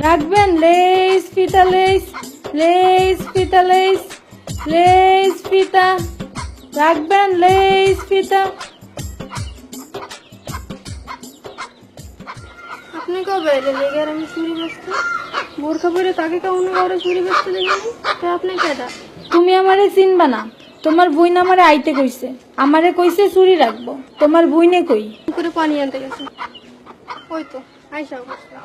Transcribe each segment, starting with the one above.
রাখবেন লেস ফিতা less less ফিতা লেস লেস ফিতা রাখবেন লেস ফিতা। আপনি কবে এলেন এই গ্রামে চুরি বেচতে? বোরখা পরে তাকে কেমন করে চুরি বেচতে দেখেন? তো আপনি কেটা? তুমি আমারে চিনবা না, তোমার বুইন আমারে আইতে কইছে, আমারে কইছে চুরি রাখবো। তোমার বুইনে কই? করে পানি আনতে গেছে। ওই তো আইসা অবস্থা।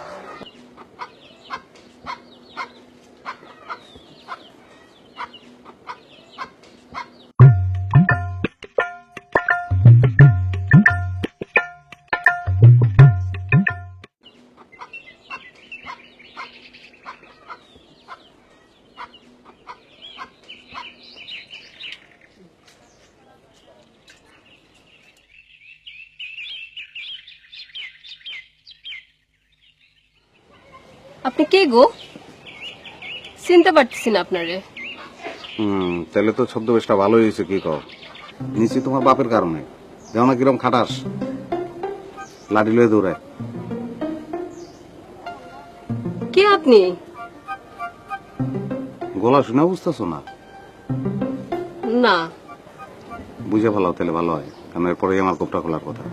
আপনি কে গো? চিনতে পারতেছি না আপনারে। তাহলে তো ছদ্মবেশটা ভালোই হয়েছে। কি কও? নিশ্চয়ই তোমার বাপের কারণে। যেমন কিরম খাটাস, লাঠি লয়ে দৌড়ায়। কে আপনি? গলা শুনে বুঝতেছো না? না। বুঝে ফেলাও তাহলে ভালো হয়, কারণ এরপরেই আমার কোপটা খোলার কথা।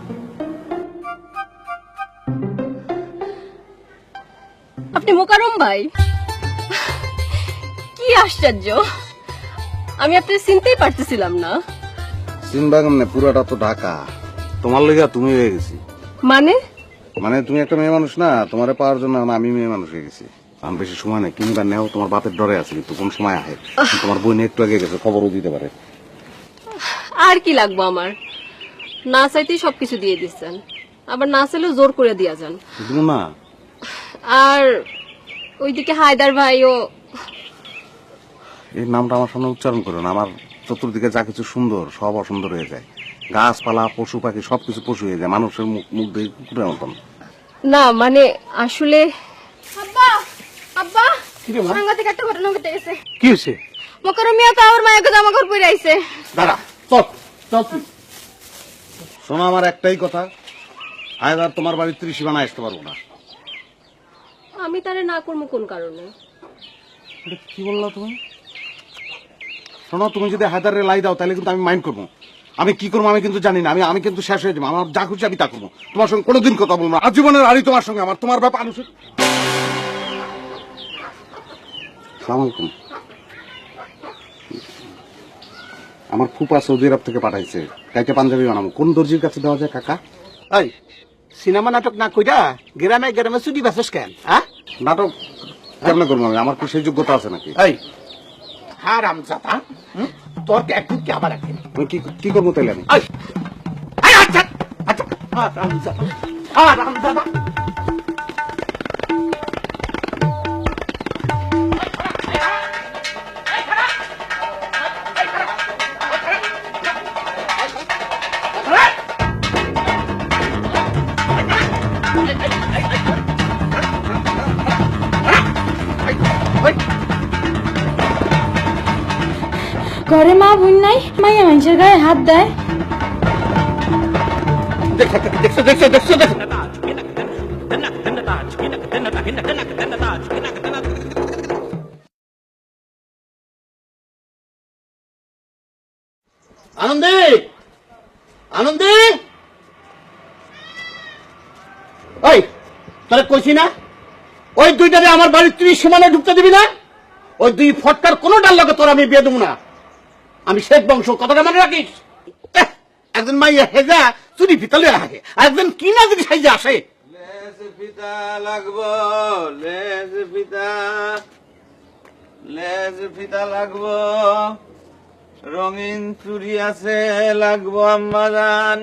আপনি মোকারম ভাই? কি আশ্চর্য, আমি আপনাকে চিনতেই পারতেছিলাম না। চিনবা কেমনে? পুরাটা তো ঢাকা। তোমার লেগে তুমি হয়ে গেছি। মানে? মানে তুমি একটা মেয়ে মানুষ না, তোমারে পাওয়ার জন্য আমি মেয়ে মানুষ হয়ে গেছি। আমি বেশি সময় নেই, কিনবা নেও। তোমার বাপের ডরে আছে, কিন্তু কোন সময় আহে। তোমার বই একটু আগে গেছে, খবরও দিতে পারে। আর কি লাগবো আমার? না চাইতেই সবকিছু দিয়ে দিচ্ছেন, আবার না চাইলেও জোর করে দিয়া যান। বুঝবো না? আর ওইদিকে হায়দার ভাইও। এই নামটা আমার সামনে উচ্চারণ করো না। আমার চতুর্দিকে যা কিছু সুন্দর সব অসুন্দর হয়ে যায়। গাছপালা, পশু পাখি সবকিছু পশু হয়ে যায়। মানুষের মুখ দিয়ে কুকুরের মতন। না মানে আসলে আব্বা আব্বা সাংঘাতিক একটা ঘটনা ঘটে গেছে। কি হয়েছে? মোকারম মিয়া তো আমার মায়ের জামা কাপড় পরে আইছে। দাঁড়া, চল চল তুই। শোনো, আমার একটাই কথা, আজ আর তোমার বাড়ির ত্রিসীমানা আসতে পারবো না। আমি তারে না করবো কোন কারণে? এটা কি বললা তুমি? শোনো, তুমি যদি হায়দারে লাই দাও তাহলে কিন্তু আমি মাইন্ড করবো। আমি কি করবো আমি কিন্তু জানি না। আমি কিন্তু শেষ হয়ে যাবো। আমার যা খুশি আমি তা করবো। তোমার সঙ্গে কোনোদিন কথা বলবো না। আজীবনের আরই তোমার সঙ্গে আমার। তোমার ব্যাপার আনুষিক। আসসালামু আলাইকুম। আমার ফুপা সৌদি আরব থেকে পাঠাইছে, কাইকে পাঞ্জাবি বানাবো। কোন দর্জির কাছে দেওয়া যায় কাকা? এই সিনেমা নাটক না কইরা গ্রামে গ্রামে চুরি বাসস কেন? হ্যাঁ, নাটক কেমনে করবো আমি? আমার কি সেই যোগ্যতা আছে নাকি? এই হারামজাদা, তোর কি একদিন কি আবার একদিন? আমি কি করবো তাইলে আমি? এই এই আচ্ছা আচ্ছা, হারামজাদা হারামজাদা। ঘরে মা বুইন নাই, মাইয়া মানুষের গায়ে হাত দেয়। দেখছো দেখছো দেখছো দেখছো দেখছো। আনন্দে আনন্দে, ওই তোরা কইছি না ওই দুইটারে আমার বাড়ির 30 সমানে ঢুকতে দিবি না? ওই দুই ফটকার কোনো ডাল লাগে তোর আমি বিয়ে দেবো না। আমি শেখ বংশ, কথাটা মনে রাখিস। একজন মাইয়া হেজা চুরি ভিতরে আসে, আর একজন কি না যদি সাইজে আসে। লেজ ফিতা লাগবো, লেজ ফিতা, লেজ ফিতা লাগবো, রঙিন চুড়ি আছে লাগবো আম্মাজান,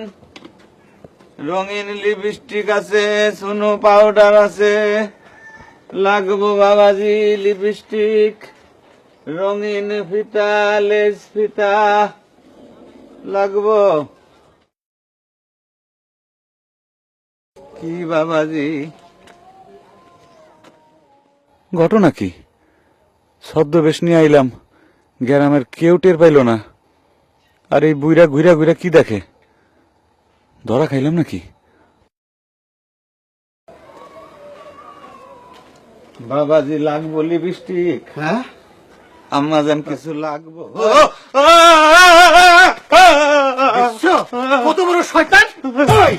রঙিন লিপস্টিক আছে, সুনো পাউডার আছে লাগবো বাবাজি, লিপস্টিক, রঙিন ফিতা, লেজ ফিতা লাগবো। কি বাবাজি? ঘটনা কি? ছদ্মবেশ নিয়ে আইলাম, গ্রামের কেউ টের পাইল না। আর এই বুইরা ঘুরা ঘুরা কি দেখে? ধরা খাইলাম নাকি? বাবাজি লাগবো লিপস্টিক? হ্যাঁ আম্মা জান কিছু লাগবো? দেখছো? কত বড় শয়তান! ওই,